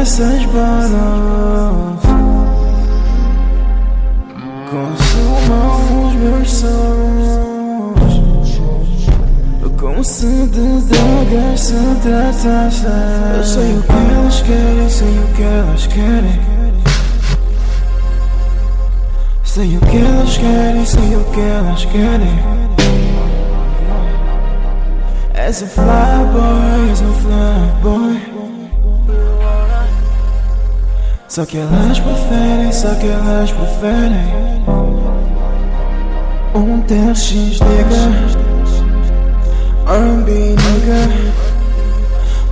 essas balas consumam os meus sonhos, como se de drogas se tratasse. Eu sei o que elas querem, sei o que elas querem, sei o que elas querem, sei o que elas querem. És um flyboy, és um flyboy. Só que elas preferem, só que elas preferem um TX nigga, R&B nigga,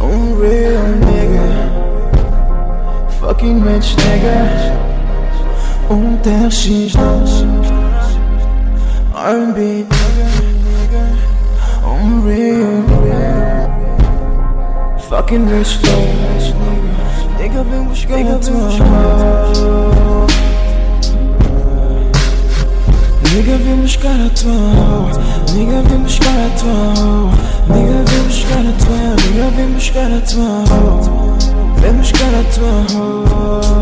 um real nigga, fucking rich nigga, um TX nigga, R&B nigga, um real fucking rich nigga. Nigga vem buscar a tua mão, nigga vem buscar a tua mão, nigga vem buscar a tua mão, nigga vem buscar a tua mão, nigga vem buscar a tua mão, vem buscar a tua mão,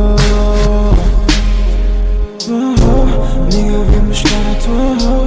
nigga vem buscar a tua mão.